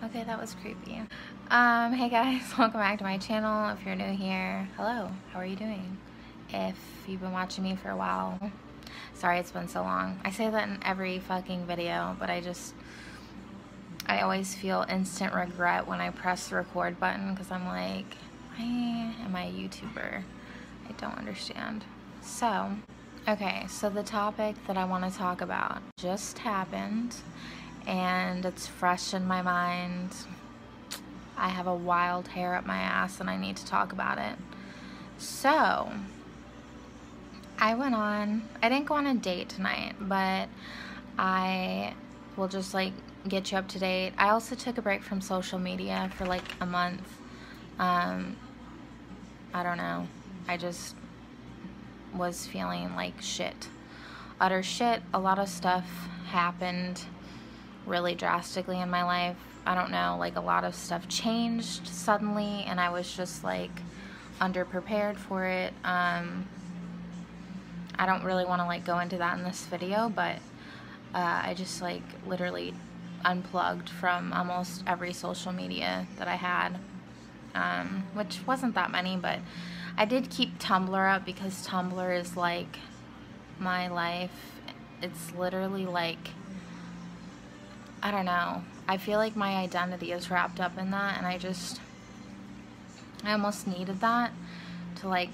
Okay, that was creepy. Hey guys, welcome back to my channel. If you're new here, hello, how are you doing? If you've been watching me for a while, sorry it's been so long. I say that in every fucking video, but I always feel instant regret when I press the record button because I'm like, why am I a YouTuber? I don't understand. So, okay, so the topic that I want to talk about just happened and it's fresh in my mind. I have a wild hair up my ass and I need to talk about it. So, I didn't go on a date tonight, but I will just like get you up to date. I also took a break from social media for like a month. I don't know. I just was feeling like shit. Utter shit. A lot of stuff happened really drastically in my life. I don't know, like a lot of stuff changed suddenly and I was just like underprepared for it. I don't really want to like go into that in this video, but I just like literally unplugged from almost every social media that I had, which wasn't that many, but I did keep Tumblr up because Tumblr is like my life. It's literally like, I don't know, I feel like my identity is wrapped up in that, and I almost needed that to like,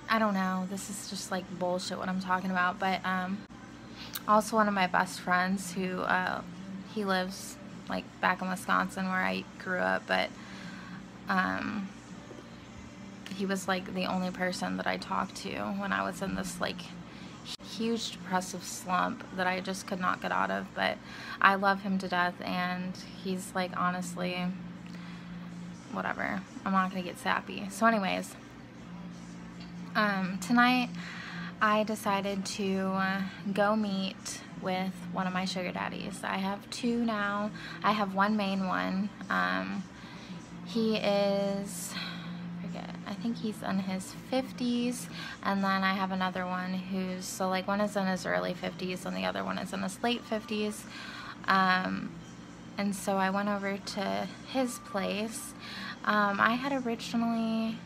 I don't know, this is just like bullshit what I'm talking about, but also one of my best friends who, he lives like back in Wisconsin where I grew up, but he was like the only person that I talked to when I was in this like huge depressive slump that I just could not get out of. But I love him to death and he's like, honestly, whatever, I'm not gonna get sappy. So anyways, tonight I decided to go meet with one of my sugar daddies. I have two now. I have one main one. He is, I think he's in his 50s, and then I have another one who's, so like one is in his early 50s and the other one is in his late 50s. And so I went over to his place. I had originally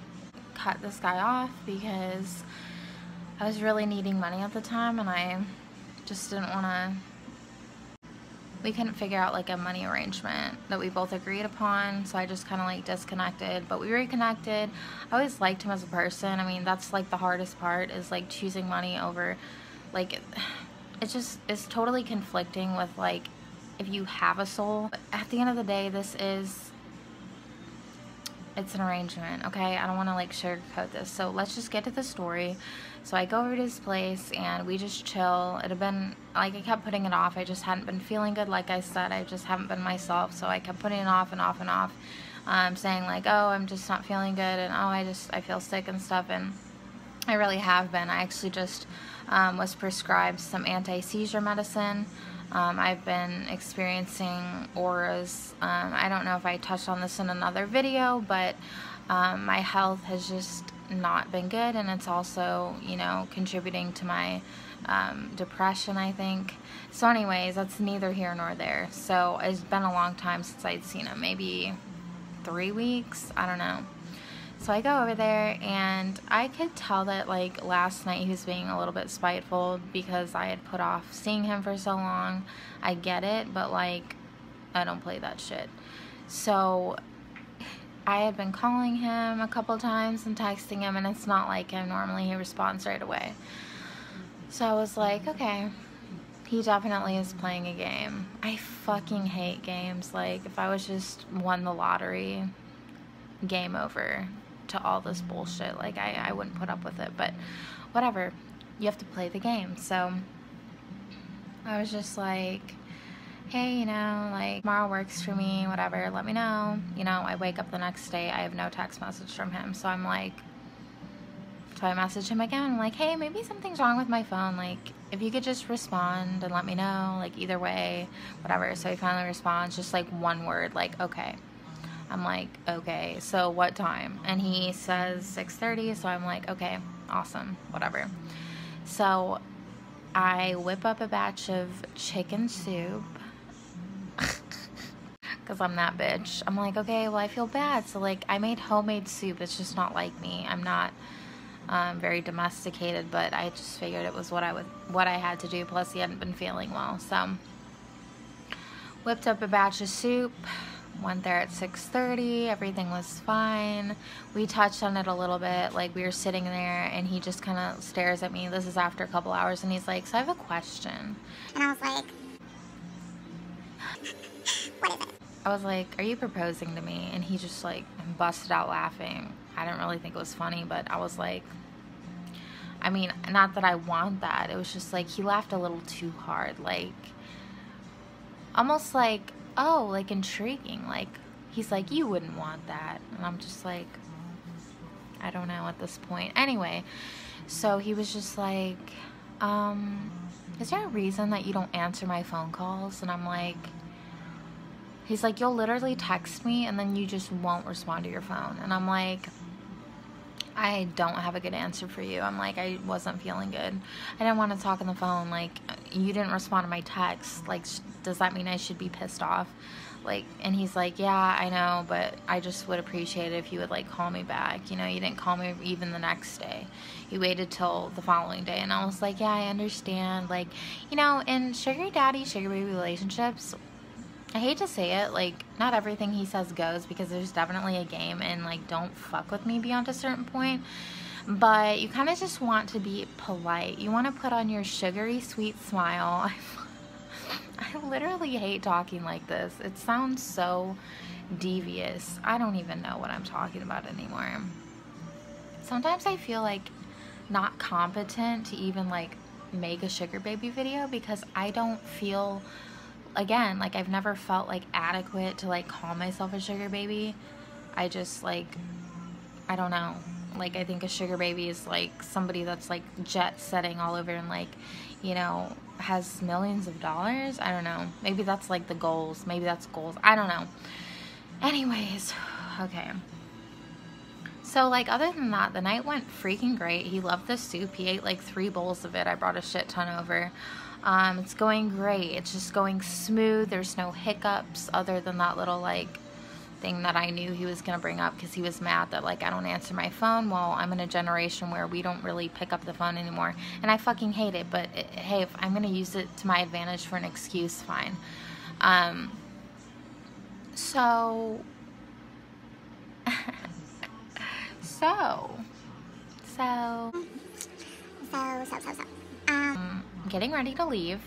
cut this guy off because I was really needing money at the time and I just didn't want to, we couldn't figure out like a money arrangement that we both agreed upon, so I just kind of like disconnected, but we reconnected. I always liked him as a person. I mean, that's like the hardest part, is like choosing money over, like, it's totally conflicting with like, if you have a soul. But at the end of the day, it's an arrangement, okay? I don't want to like sugarcoat this, so let's just get to the story. So I go over to his place and we just chill. It had been, like, I kept putting it off. I just hadn't been feeling good, like I said. I just haven't been myself, so I kept putting it off and off and off, saying like, oh, I'm just not feeling good, and oh, I feel sick and stuff, and I really have been. I actually just was prescribed some anti-seizure medicine. I've been experiencing auras. I don't know if I touched on this in another video, but my health has just not been good, and it's also, you know, contributing to my depression, I think. So anyways, that's neither here nor there. So it's been a long time since I'd seen him, maybe 3 weeks, I don't know. So I go over there and I could tell that like last night he was being a little bit spiteful because I had put off seeing him for so long. I get it, but like, I don't play that shit. So I had been calling him a couple times and texting him, and it's not like him. Normally he responds right away. So I was like, okay, he definitely is playing a game. I fucking hate games. Like, if I was just won the lottery, game over to all this bullshit. Like, I wouldn't put up with it, but whatever. You have to play the game. So I was just like, hey, you know, like, tomorrow works for me, whatever, let me know. You know, I wake up the next day, I have no text message from him, so I'm like, so I message him again. I'm like, hey, maybe something's wrong with my phone, like, if you could just respond and let me know, like, either way, whatever. So he finally responds, just like one word, like, okay. I'm like, okay, so what time? And he says 6:30, so I'm like, okay, awesome, whatever. So I whip up a batch of chicken soup, because I'm that bitch. I'm like, okay, well, I feel bad. So, like, I made homemade soup. It's just not like me. I'm not very domesticated, but I just figured it was what I had to do. Plus, he hadn't been feeling well. So, whipped up a batch of soup. Went there at 6:30. Everything was fine. We touched on it a little bit. Like, we were sitting there, and he just kind of stares at me. This is after a couple hours, and he's like, so I have a question. And I was like, what is it? I was like, are you proposing to me? And he just, like, busted out laughing. I didn't really think it was funny, but I was like, I mean, not that I want that. It was just, like, he laughed a little too hard. Like, almost like, oh, like, intriguing. Like, he's like, you wouldn't want that. And I'm just like, I don't know at this point. Anyway, so he was just like, is there a reason that you don't answer my phone calls? And I'm like, he's like, you'll literally text me and then you just won't respond to your phone. And I'm like, I don't have a good answer for you. I'm like, I wasn't feeling good. I didn't want to talk on the phone. Like, you didn't respond to my text. Like, does that mean I should be pissed off? Like, and he's like, yeah, I know, but I just would appreciate it if you would, like, call me back. You know, you didn't call me even the next day. You waited till the following day. And I was like, yeah, I understand. Like, you know, in sugar daddy, sugar baby relationships, I hate to say it, like, not everything he says goes, because there's definitely a game, and, like, don't fuck with me beyond a certain point, but you kind of just want to be polite. You want to put on your sugary sweet smile. I literally hate talking like this. It sounds so devious. I don't even know what I'm talking about anymore. Sometimes I feel like not competent to even, like, make a sugar baby video, because I don't feel, again, like, I've never felt, like, adequate to, like, call myself a sugar baby. I just, like, I don't know. Like, I think a sugar baby is, like, somebody that's, like, jet setting all over and, like, you know, has millions of dollars. I don't know. Maybe that's, like, the goals. Maybe that's goals. I don't know. Anyways, okay. So, like, other than that, the night went freaking great. He loved the soup. He ate, like, 3 bowls of it. I brought a shit ton over. It's going great. It's just going smooth. There's no hiccups other than that little, like, thing that I knew he was going to bring up, because he was mad that, like, I don't answer my phone. Well, I'm in a generation where we don't really pick up the phone anymore, and I fucking hate it, but hey, if I'm going to use it to my advantage for an excuse, fine. So getting ready to leave.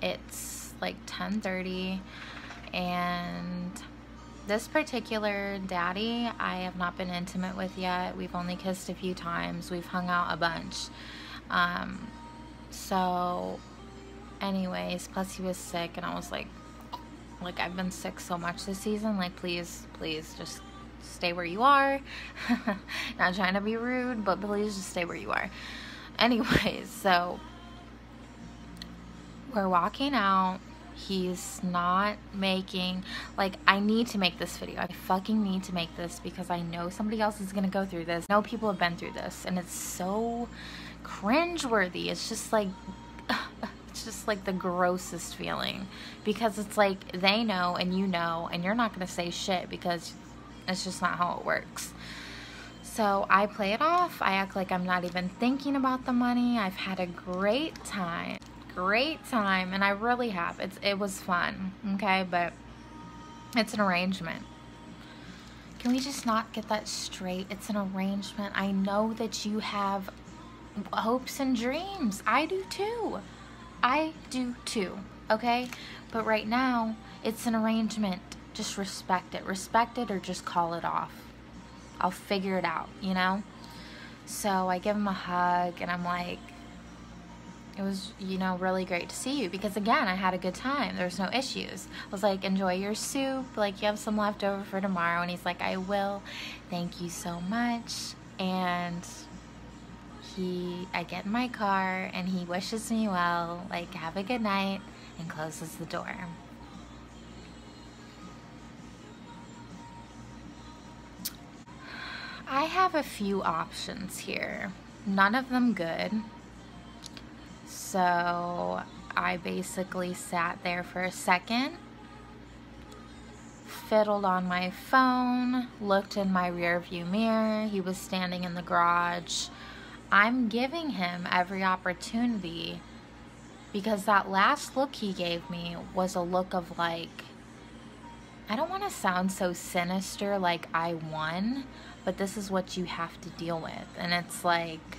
It's like 10:30, and this particular daddy I have not been intimate with yet. We've only kissed a few times. We've hung out a bunch. So anyways, plus he was sick, and I was like, I've been sick so much this season. Like, please just stay where you are. Not trying to be rude, but please just stay where you are. Anyways, so we're walking out. He's not making, like, I need to make this video. I fucking need to make this, because I know somebody else is gonna go through this. I know people have been through this, and it's so cringeworthy. It's just like the grossest feeling, because it's like they know and you know, and you're not gonna say shit, because it's just not how it works. So I play it off. I act like I'm not even thinking about the money. I've had a great time, and I really have. It was fun, okay, but it's an arrangement. Can we just not get that straight? It's an arrangement. I know that you have hopes and dreams. I do too, okay? But right now, it's an arrangement. Just respect it, or just call it off. I'll figure it out, you know? So I give him a hug, and I'm like, it was, you know, really great to see you, because again, I had a good time. There's no issues. I was like, enjoy your soup, like, you have some left over for tomorrow. And he's like, I will, thank you so much. And I get in my car, and he wishes me well, like, have a good night, and closes the door. I have a few options here, none of them good. So I basically sat there for a second, fiddled on my phone, looked in my rear view mirror. He was standing in the garage. I'm giving him every opportunity, because that last look he gave me was a look of like, I don't want to sound so sinister like I won, but this is what you have to deal with. And it's like,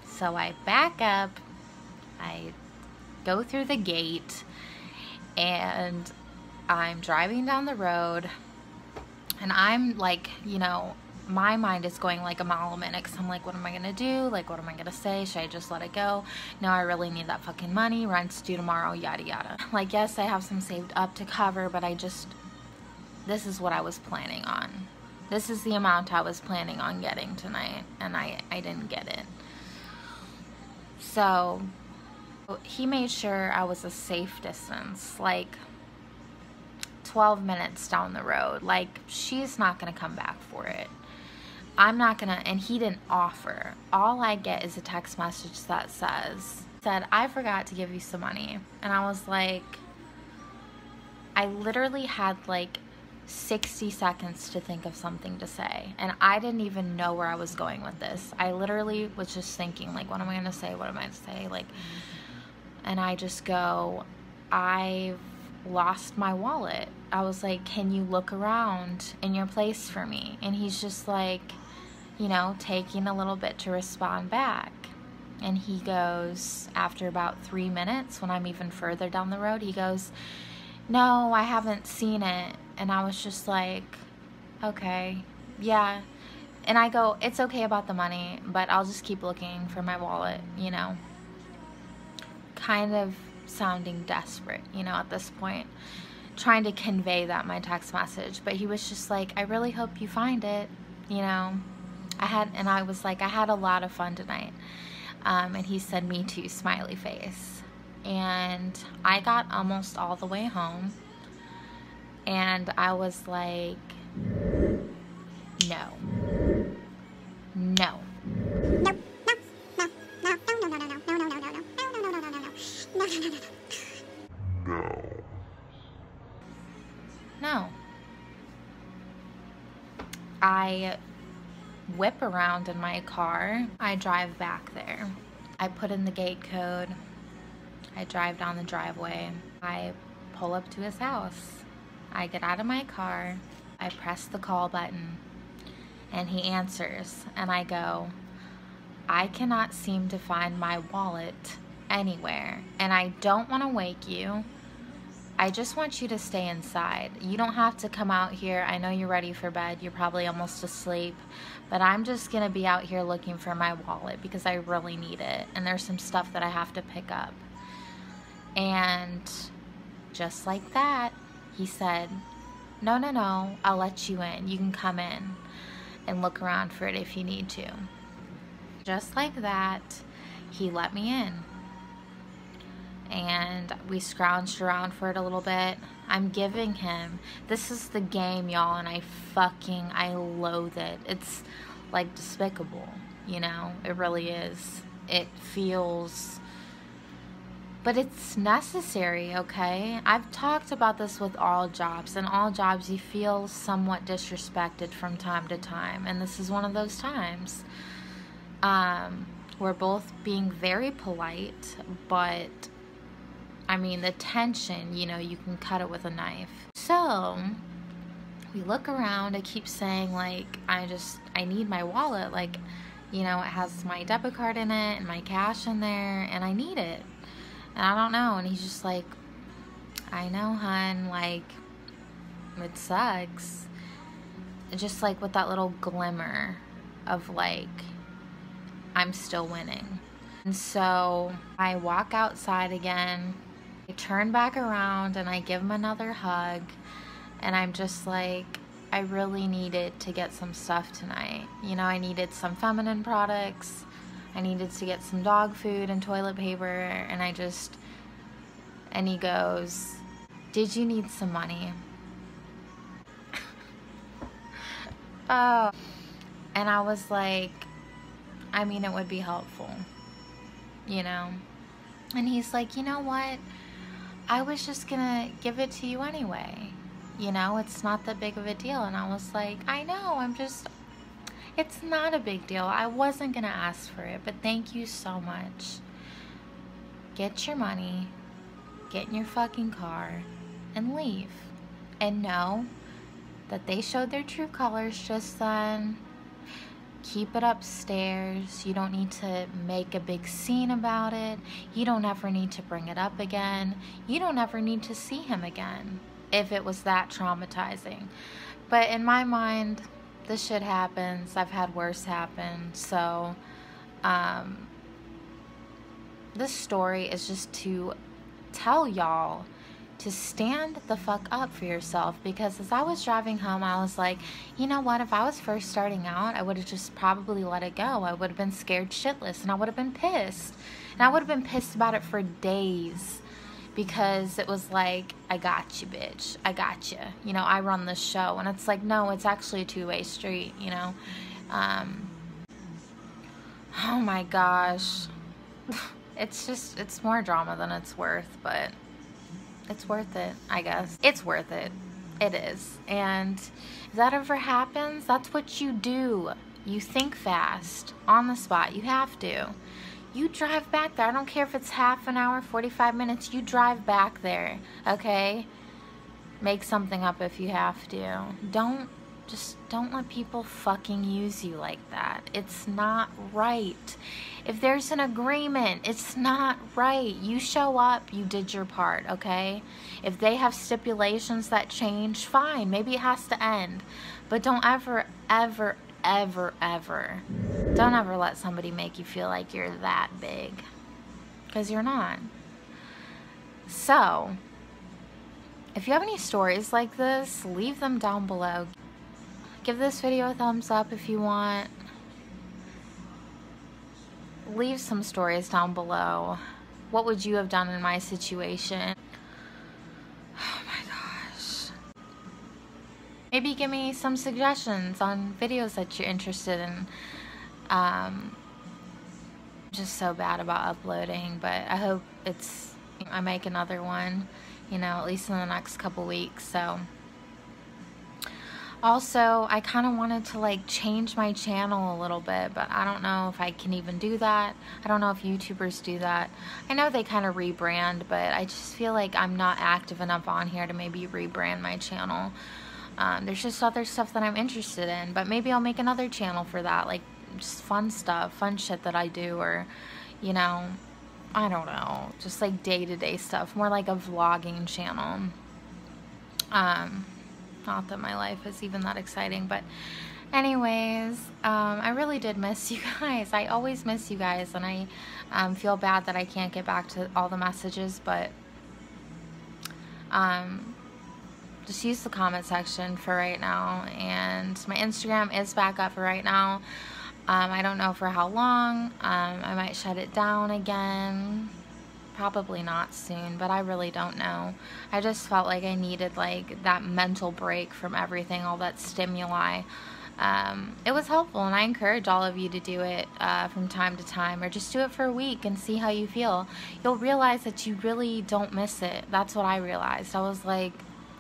so I back up, I go through the gate, and I'm driving down the road, and I'm like, you know, my mind is going like a mile a minute, because I'm like, what am I gonna do? Like, what am I gonna say? Should I just let it go? No, I really need that fucking money. Rent's due tomorrow, yada yada. Like, yes, I have some saved up to cover, but this is what I was planning on. This is the amount I was planning on getting tonight, and I didn't get it. So he made sure I was a safe distance, like 12 minutes down the road. Like, she's not gonna come back for it. I'm not gonna, and he didn't offer. All I get is a text message that said, I forgot to give you some money. And I was like, I literally had like 60 seconds to think of something to say, and I didn't even know where I was going with this. I literally was just thinking, like, what am I gonna say? What am I gonna say? Like, and I just go, I've lost my wallet. I was like, can you look around in your place for me? And he's just like, you know, taking a little bit to respond back. And he goes, after about 3 minutes, when I'm even further down the road, he goes, no, I haven't seen it. And I was just like, okay, yeah. And I go, it's okay about the money, but I'll just keep looking for my wallet, you know. Kind of sounding desperate, you know, at this point. Trying to convey that my text message. But he was just like, I really hope you find it, you know. I was like, I had a lot of fun tonight. And he said, me too, smiley face. And I got almost all the way home, and I was like, no. No. No. I whip around in my car. I drive back there. I put in the gate code. I drive down the driveway. I pull up to his house. I get out of my car. I press the call button, and he answers, and I go, I cannot seem to find my wallet anywhere, and I don't want to wake you. I just want you to stay inside. You don't have to come out here. I know you're ready for bed. You're probably almost asleep, but I'm just gonna be out here looking for my wallet because I really need it, and there's some stuff that I have to pick up. And just like that, he said, no, no, no, I'll let you in. You can come in and look around for it if you need to. Just like that, he let me in. And we scrounged around for it a little bit. I'm giving him, this is the game, y'all, and I loathe it. It's like despicable, you know? It really is. It feels, but it's necessary, okay? I've talked about this with all jobs. In all jobs, you feel somewhat disrespected from time to time, and this is one of those times. We're both being very polite, but I mean, the tension, you know, you can cut it with a knife. So we look around. I keep saying, like, I need my wallet. Like, you know, it has my debit card in it and my cash in there, and I need it. And I don't know. And he's just like, I know, hun, like, it sucks. Just like with that little glimmer of like, I'm still winning. And so I walk outside again. I turn back around and I give him another hug, and I'm just like, I really needed to get some stuff tonight. You know, I needed some feminine products. I needed to get some dog food and toilet paper, and he goes, did you need some money? Oh, and I was like, I mean, it would be helpful, you know? And he's like, you know what? I was just gonna give it to you anyway. You know, it's not that big of a deal. And I was like, I know, it's not a big deal. I wasn't gonna ask for it, but thank you so much. Get your money, get in your fucking car, and leave. And know that they showed their true colors just then. Keep it upstairs. You don't need to make a big scene about it. You don't ever need to bring it up again. You don't ever need to see him again if it was that traumatizing. But in my mind, this shit happens. I've had worse happen. So this story is just to tell y'all to stand the fuck up for yourself, because as I was driving home, I was like, you know what, if I was first starting out, I would have just probably let it go. I would have been scared shitless, and I would have been pissed. And I would have been pissed about it for days, because it was like, I got you, bitch. I got you. You know, I run this show. And it's like, no, it's actually a two-way street, you know. Oh my gosh. It's more drama than it's worth, but it's worth it, I guess. It's worth it. It is. And if that ever happens, that's what you do. You think fast, on the spot. You have to. You drive back there. I don't care if it's half an hour, 45 minutes. You drive back there, okay? Make something up if you have to. Don't let people fucking use you like that. It's not right. If there's an agreement, it's not right. You show up, you did your part, okay? If they have stipulations that change, fine. Maybe it has to end. But don't ever, ever, ever, ever, don't ever let somebody make you feel like you're that big. Because you're not. So, if you have any stories like this, leave them down below. Give this video a thumbs up if you want. Leave some stories down below. What would you have done in my situation? Oh my gosh. Maybe give me some suggestions on videos that you're interested in. Just so bad about uploading, but I hope I make another one, you know, at least in the next couple weeks. So also, I kind of wanted to like change my channel a little bit, but I don't know if I can even do that. I don't know if YouTubers do that. I know they kind of rebrand, but I just feel like I'm not active enough on here to maybe rebrand my channel. There's just other stuff that I'm interested in, but maybe I'll make another channel for that, like just fun stuff, fun shit that I do, or, you know, I don't know, just like day-to-day stuff, more like a vlogging channel. Not that my life is even that exciting, but anyways, I really did miss you guys. I always miss you guys, and I feel bad that I can't get back to all the messages, but just use the comment section for right now, and my Instagram is back up for right now. I don't know for how long. I might shut it down again. Probably not soon, but I really don't know. I just felt like I needed like that mental break from everything, all that stimuli. It was helpful, and I encourage all of you to do it from time to time, or just do it for a week and see how you feel. You'll realize that you really don't miss it. That's what I realized. I was like,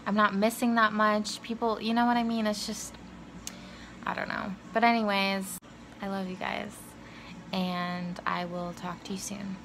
I'm not missing that much. People, you know what I mean? It's just, I don't know. But anyways, I love you guys, and I will talk to you soon.